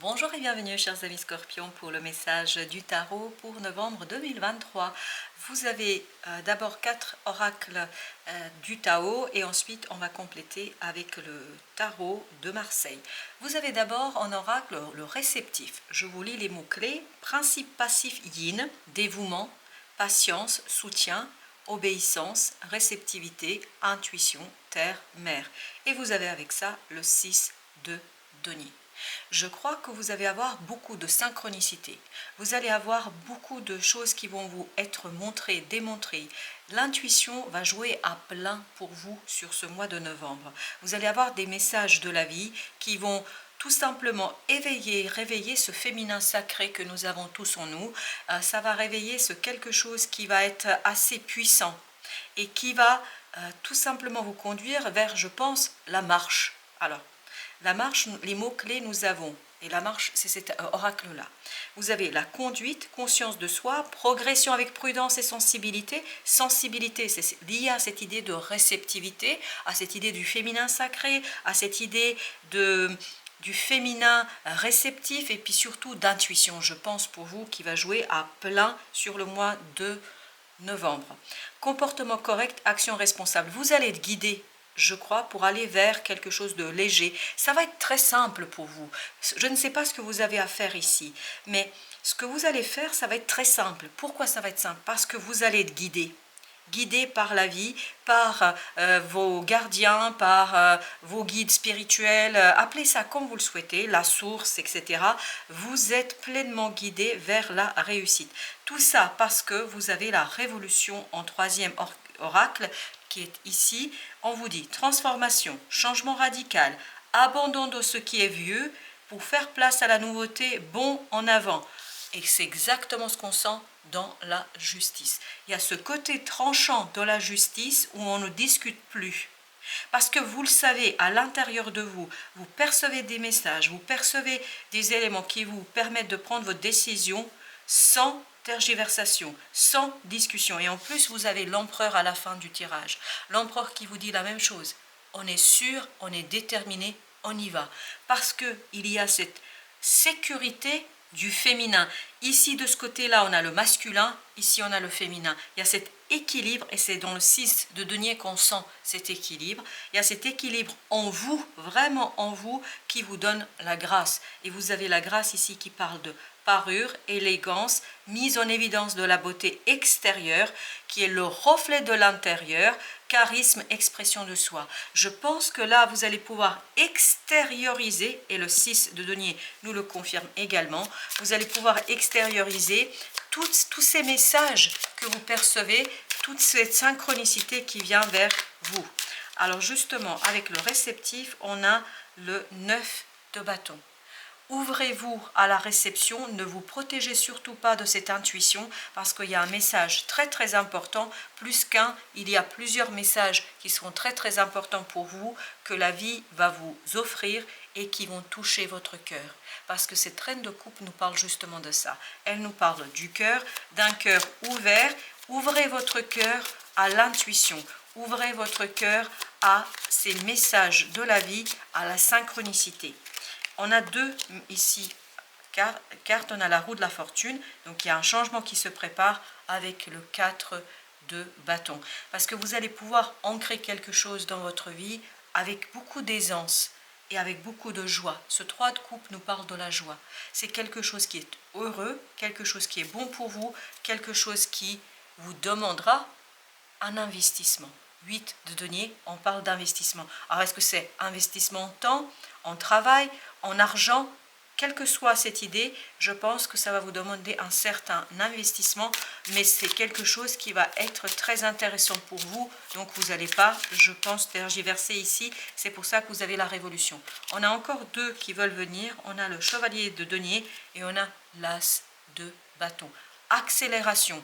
Bonjour et bienvenue chers amis Scorpions pour le message du tarot pour novembre 2023. Vous avez d'abord 4 oracles du Tao et ensuite on va compléter avec le tarot de Marseille. Vous avez d'abord en oracle le réceptif. Je vous lis les mots-clés: principe passif yin, dévouement, patience, soutien, obéissance, réceptivité, intuition, terre, mer. Et vous avez avec ça le 6 de denier. Je crois que vous allez avoir beaucoup de synchronicité. Vous allez avoir beaucoup de choses qui vont vous être montrées, démontrées. L'intuition va jouer à plein pour vous sur ce mois de novembre. Vous allez avoir des messages de la vie qui vont tout simplement réveiller ce féminin sacré que nous avons tous en nous. Ça va réveiller ce quelque chose qui va être assez puissant et qui va tout simplement vous conduire vers, je pense, la marche. Alors, la marche, les mots-clés nous avons, et la marche, c'est cet oracle-là. Vous avez la conduite, conscience de soi, progression avec prudence et sensibilité. Sensibilité, c'est lié à cette idée de réceptivité, à cette idée du féminin sacré, à cette idée du féminin réceptif et puis surtout d'intuition, je pense, pour vous, qui va jouer à plein sur le mois de novembre. Comportement correct, action responsable. Vous allez être guidé, je crois, pour aller vers quelque chose de léger. Ça va être très simple pour vous. Je ne sais pas ce que vous avez à faire ici, mais ce que vous allez faire, ça va être très simple. Pourquoi ça va être simple? Parce que vous allez être guidé par la vie, par vos gardiens, par vos guides spirituels, appelez ça comme vous le souhaitez, la source, etc. Vous êtes pleinement guidé vers la réussite. Tout ça parce que vous avez la révolution en troisième oracle qui est ici. On vous dit transformation, changement radical, abandon de ce qui est vieux pour faire place à la nouveauté, bond en avant. Et c'est exactement ce qu'on sent dans la justice. Il y a ce côté tranchant de la justice où on ne discute plus. Parce que vous le savez, à l'intérieur de vous, vous percevez des messages, vous percevez des éléments qui vous permettent de prendre votre décision sans tergiversation, sans discussion. Et en plus, vous avez l'empereur à la fin du tirage. L'empereur qui vous dit la même chose. On est sûr, on est déterminé, on y va. Parce qu'il y a cette sécurité du féminin. Ici, de ce côté-là, on a le masculin, ici, on a le féminin. Il y a cet équilibre, et c'est dans le 6 de denier qu'on sent cet équilibre. Il y a cet équilibre en vous, vraiment en vous, qui vous donne la grâce. Et vous avez la grâce ici qui parle de parure, élégance, mise en évidence de la beauté extérieure, qui est le reflet de l'intérieur, charisme, expression de soi. Je pense que là, vous allez pouvoir extérioriser, et le 6 de denier nous le confirme également, vous allez pouvoir extérioriser tous ces messages que vous percevez, toute cette synchronicité qui vient vers vous. Alors justement, avec le réceptif, on a le 9 de bâton. Ouvrez-vous à la réception, ne vous protégez surtout pas de cette intuition parce qu'il y a un message très très important, plus qu'un, il y a plusieurs messages qui seront très très importants pour vous, que la vie va vous offrir et qui vont toucher votre cœur. Parce que cette reine de coupe nous parle justement de ça. Elle nous parle du cœur, d'un cœur ouvert. Ouvrez votre cœur à l'intuition, ouvrez votre cœur à ces messages de la vie, à la synchronicité. On a deux ici cartes, on a la roue de la fortune, donc il y a un changement qui se prépare avec le 4 de bâton. Parce que vous allez pouvoir ancrer quelque chose dans votre vie avec beaucoup d'aisance et avec beaucoup de joie. Ce 3 de coupe nous parle de la joie. C'est quelque chose qui est heureux, quelque chose qui est bon pour vous, quelque chose qui vous demandera un investissement. 8 de denier, on parle d'investissement. Alors est-ce que c'est investissement en temps, en travail, en argent? Quelle que soit cette idée, je pense que ça va vous demander un certain investissement, mais c'est quelque chose qui va être très intéressant pour vous, donc vous n'allez pas, je pense, tergiverser ici, c'est pour ça que vous avez la révolution. On a encore deux qui veulent venir, on a le chevalier de denier et on a l'as de bâton. Accélération,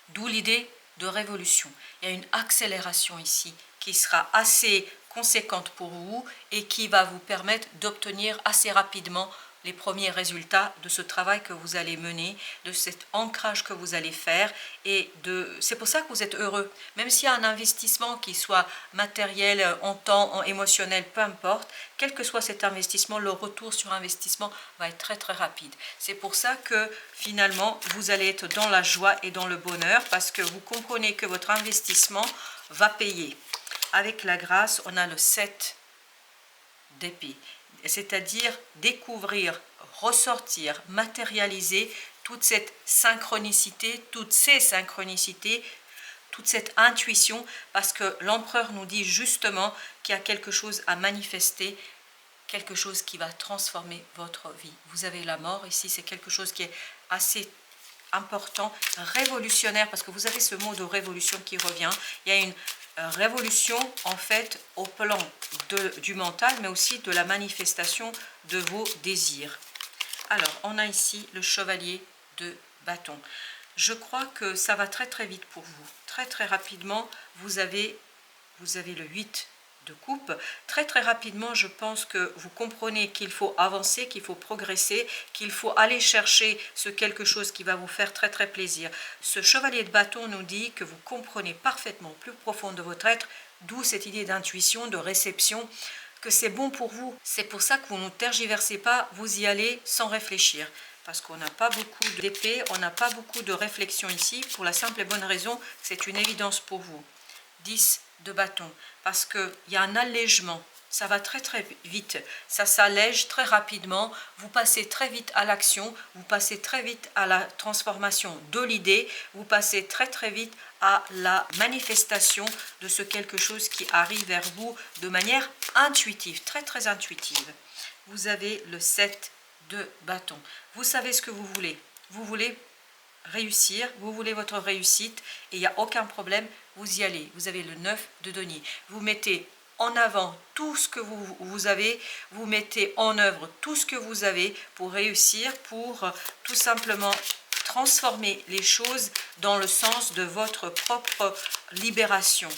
d'où l'idée de révolution. Il y a une accélération ici qui sera assez conséquente pour vous et qui va vous permettre d'obtenir assez rapidement les premiers résultats de ce travail que vous allez mener, de cet ancrage que vous allez faire. Et c'est pour ça que vous êtes heureux. Même s'il y a un investissement qui soit matériel, en temps, en émotionnel, peu importe, quel que soit cet investissement, le retour sur investissement va être très très rapide. C'est pour ça que finalement, vous allez être dans la joie et dans le bonheur parce que vous comprenez que votre investissement va payer. Avec la grâce, on a le 7 d'épée. C'est-à-dire découvrir, ressortir, matérialiser toute cette synchronicité, toutes ces synchronicités, toute cette intuition, parce que l'empereur nous dit justement qu'il y a quelque chose à manifester, quelque chose qui va transformer votre vie. Vous avez la mort ici, c'est quelque chose qui est assez important, révolutionnaire, parce que vous avez ce mot de révolution qui revient. Il y a une révolution en fait au plan du mental, mais aussi de la manifestation de vos désirs. Alors, on a ici le chevalier de bâton. Je crois que ça va très très vite pour vous. Très très rapidement, vous avez le 8 de coupe. Très très rapidement, je pense que vous comprenez qu'il faut avancer, qu'il faut progresser, qu'il faut aller chercher ce quelque chose qui va vous faire très très plaisir. Ce chevalier de bâton nous dit que vous comprenez parfaitement au plus profond de votre être, d'où cette idée d'intuition, de réception, que c'est bon pour vous. C'est pour ça que vous ne tergiversez pas, vous y allez sans réfléchir. Parce qu'on n'a pas beaucoup d'épée, on n'a pas beaucoup de réflexion ici, pour la simple et bonne raison que c'est une évidence pour vous. 10 de bâton, parce qu'il y a un allègement, ça va très très vite, ça s'allège très rapidement, vous passez très vite à l'action, vous passez très vite à la transformation de l'idée, vous passez très très vite à la manifestation de ce quelque chose qui arrive vers vous de manière intuitive, très très intuitive. Vous avez le 7 de bâton, vous savez ce que vous voulez réussir, vous voulez votre réussite et il n'y a aucun problème, vous y allez. Vous avez le 9 de denier, vous mettez en avant tout ce que vous avez, vous mettez en œuvre tout ce que vous avez pour réussir, pour tout simplement transformer les choses dans le sens de votre propre libération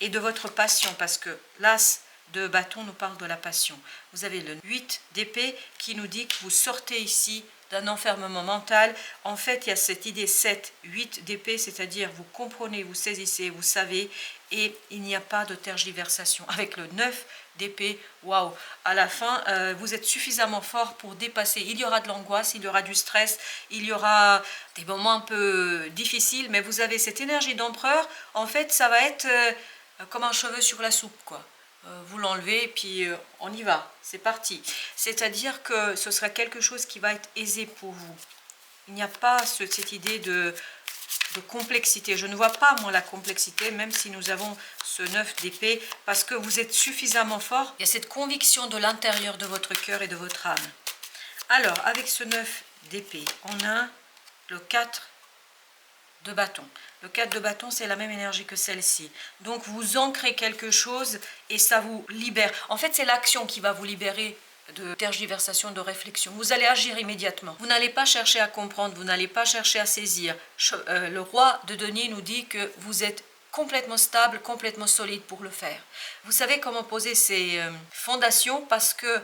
et de votre passion, parce que l'as de bâton nous parle de la passion. Vous avez le 8 d'épée qui nous dit que vous sortez ici d'un enfermement mental. En fait, il y a cette idée 7, 8 d'épée, c'est-à-dire vous comprenez, vous saisissez, vous savez, et il n'y a pas de tergiversation. Avec le 9 d'épée, waouh, à la fin, vous êtes suffisamment fort pour dépasser. Il y aura de l'angoisse, il y aura du stress, il y aura des moments un peu difficiles, mais vous avez cette énergie d'empereur. En fait, ça va être comme un cheveu sur la soupe, quoi. Vous l'enlevez et puis on y va, c'est parti. C'est-à-dire que ce sera quelque chose qui va être aisé pour vous. Il n'y a pas cette idée de complexité. Je ne vois pas, moi, la complexité, même si nous avons ce 9 d'épée, parce que vous êtes suffisamment fort. Il y a cette conviction de l'intérieur de votre cœur et de votre âme. Alors, avec ce 9 d'épée, on a le 4 de bâton. Le 4 de bâton, c'est la même énergie que celle-ci. Donc, vous ancrez quelque chose et ça vous libère. En fait, c'est l'action qui va vous libérer de tergiversation, de réflexion. Vous allez agir immédiatement. Vous n'allez pas chercher à comprendre, vous n'allez pas chercher à saisir. Le roi de denier nous dit que vous êtes complètement stable, complètement solide pour le faire. Vous savez comment poser ces fondations parce que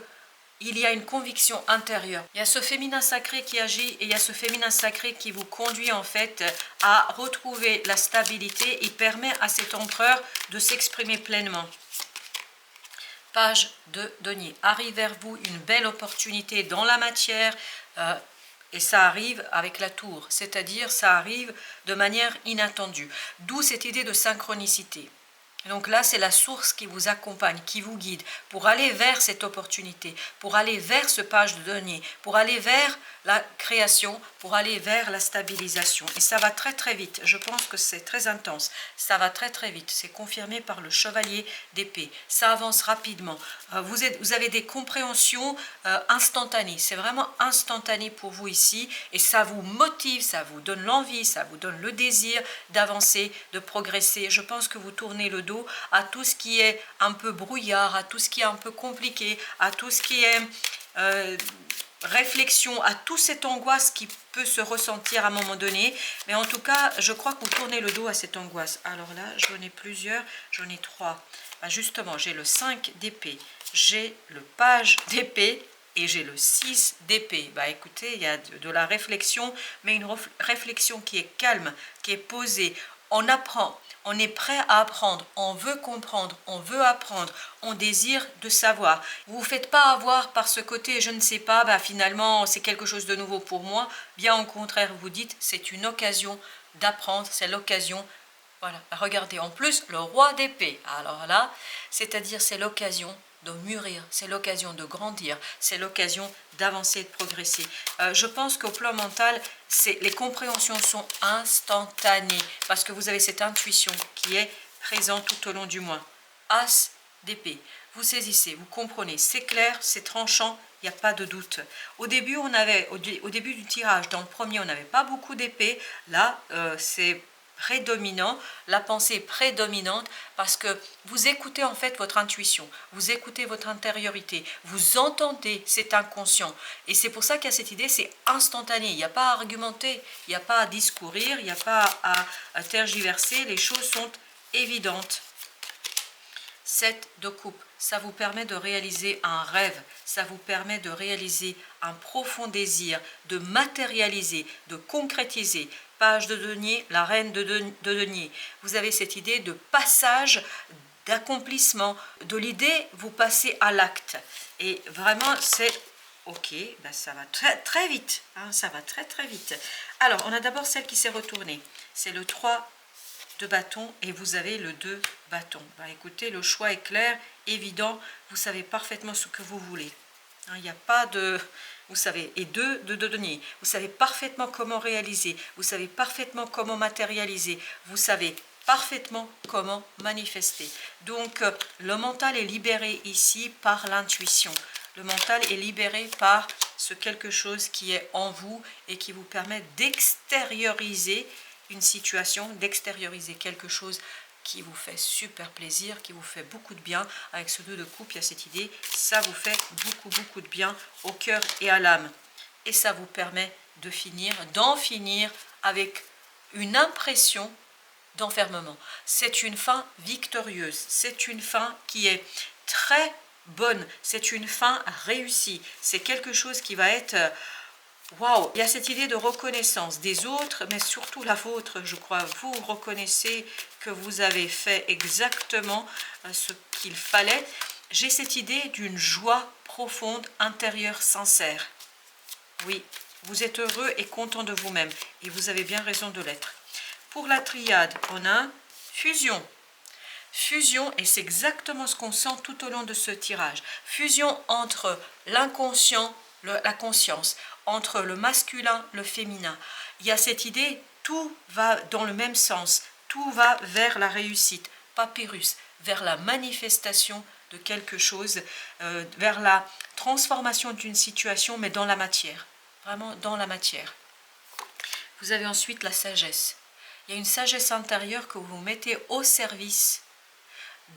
il y a une conviction intérieure. Il y a ce féminin sacré qui agit et il y a ce féminin sacré qui vous conduit en fait à retrouver la stabilité et permet à cet empereur de s'exprimer pleinement. Page de denier. Arrive vers vous une belle opportunité dans la matière et ça arrive avec la tour, c'est-à-dire ça arrive de manière inattendue. D'où cette idée de synchronicité. Donc là, c'est la source qui vous accompagne, qui vous guide pour aller vers cette opportunité, pour aller vers ce page de denier, pour aller vers la création, pour aller vers la stabilisation. Et ça va très très vite. Je pense que c'est très intense. Ça va très très vite. C'est confirmé par le chevalier d'épée. Ça avance rapidement. Vous avez des compréhensions instantanées. C'est vraiment instantané pour vous ici. Et ça vous motive, ça vous donne l'envie, ça vous donne le désir d'avancer, de progresser. Je pense que vous tournez le dos à tout ce qui est un peu brouillard, à tout ce qui est un peu compliqué, à tout ce qui est réflexion, à toute cette angoisse qui peut se ressentir à un moment donné. Mais en tout cas, je crois que vous tournez le dos à cette angoisse. Alors là, j'en ai plusieurs, j'en ai 3. Bah justement, j'ai le 5 d'épée, j'ai le page d'épée et j'ai le 6 d'épée. Bah écoutez, il y a de la réflexion, mais une réflexion qui est calme, qui est posée. On apprend, on est prêt à apprendre, on veut comprendre, on veut apprendre, on désire de savoir. Vous ne vous faites pas avoir par ce côté, je ne sais pas, bah finalement c'est quelque chose de nouveau pour moi. Bien au contraire, vous dites, c'est une occasion d'apprendre, c'est l'occasion. Voilà, regardez, en plus, le roi d'épée. Alors là, c'est-à-dire c'est l'occasion de mûrir, c'est l'occasion de grandir, c'est l'occasion d'avancer et de progresser. Je pense qu'au plan mental, les compréhensions sont instantanées parce que vous avez cette intuition qui est présente tout au long du mois. As d'épée, vous saisissez, vous comprenez, c'est clair, c'est tranchant, il n'y a pas de doute. Au début, au début du tirage, dans le premier, on n'avait pas beaucoup d'épée. Là, c'est prédominant, la pensée prédominante parce que vous écoutez en fait votre intuition, vous écoutez votre intériorité, vous entendez cet inconscient et c'est pour ça qu'il y a cette idée, c'est instantané, il n'y a pas à argumenter, il n'y a pas à discourir, il n'y a pas à tergiverser, les choses sont évidentes. 7 de coupe, ça vous permet de réaliser un rêve, ça vous permet de réaliser un profond désir, de matérialiser, de concrétiser. Page de denier, la reine de denier. Vous avez cette idée de passage, d'accomplissement, de l'idée, vous passez à l'acte. Et vraiment, c'est ok, ben ça va très, très vite, hein, ça va très très vite. Alors, on a d'abord celle qui s'est retournée, c'est le 3 de bâton et vous avez le 2 bâton. Ben, écoutez, le choix est clair, évident, vous savez parfaitement ce que vous voulez. Il n'y a pas de... Vous savez, et 2 de denier. Vous savez parfaitement comment réaliser, vous savez parfaitement comment matérialiser, vous savez parfaitement comment manifester. Donc, le mental est libéré ici par l'intuition. Le mental est libéré par ce quelque chose qui est en vous et qui vous permet d'extérioriser une situation, d'extérioriser quelque chose qui vous fait super plaisir, qui vous fait beaucoup de bien. Avec ce 2 de coupe, il y a cette idée, ça vous fait beaucoup de bien au cœur et à l'âme. Et ça vous permet de d'en finir avec une impression d'enfermement. C'est une fin victorieuse, c'est une fin qui est très bonne, c'est une fin réussie. C'est quelque chose qui va être... Waouh, il y a cette idée de reconnaissance des autres, mais surtout la vôtre, je crois. Vous reconnaissez que vous avez fait exactement ce qu'il fallait. J'ai cette idée d'une joie profonde, intérieure, sincère. Oui, vous êtes heureux et content de vous-même, et vous avez bien raison de l'être. Pour la triade, on a fusion. Fusion, et c'est exactement ce qu'on sent tout au long de ce tirage. Fusion entre l'inconscient, la conscience, entre le masculin, le féminin. Il y a cette idée, tout va dans le même sens, tout va vers la réussite, papyrus, vers la manifestation de quelque chose, vers la transformation d'une situation, mais dans la matière, vraiment dans la matière. Vous avez ensuite la sagesse. Il y a une sagesse intérieure que vous mettez au service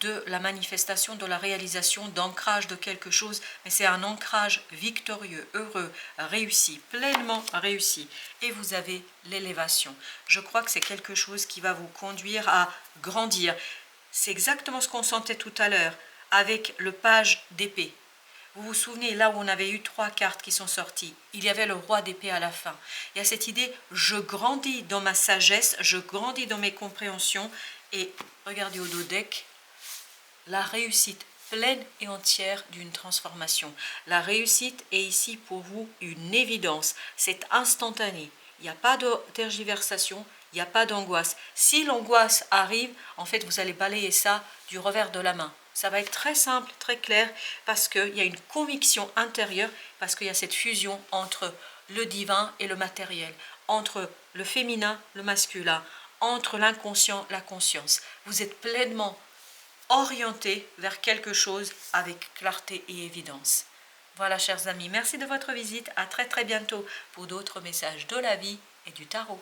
de la manifestation, de la réalisation, d'ancrage de quelque chose, mais c'est un ancrage victorieux, heureux, réussi, pleinement réussi. Et vous avez l'élévation. Je crois que c'est quelque chose qui va vous conduire à grandir. C'est exactement ce qu'on sentait tout à l'heure avec le page d'épée. Vous vous souvenez, là où on avait eu 3 cartes qui sont sorties, il y avait le roi d'épée à la fin. Il y a cette idée, je grandis dans ma sagesse, je grandis dans mes compréhensions, et regardez au dos deck, la réussite pleine et entière d'une transformation. La réussite est ici pour vous une évidence, c'est instantané. Il n'y a pas de tergiversation, il n'y a pas d'angoisse. Si l'angoisse arrive, en fait, vous allez balayer ça du revers de la main. Ça va être très simple, très clair, parce qu'il y a une conviction intérieure, parce qu'il y a cette fusion entre le divin et le matériel, entre le féminin, le masculin, entre l'inconscient, la conscience. Vous êtes pleinement orienté vers quelque chose avec clarté et évidence. Voilà, chers amis, merci de votre visite. À très bientôt pour d'autres messages de la vie et du tarot.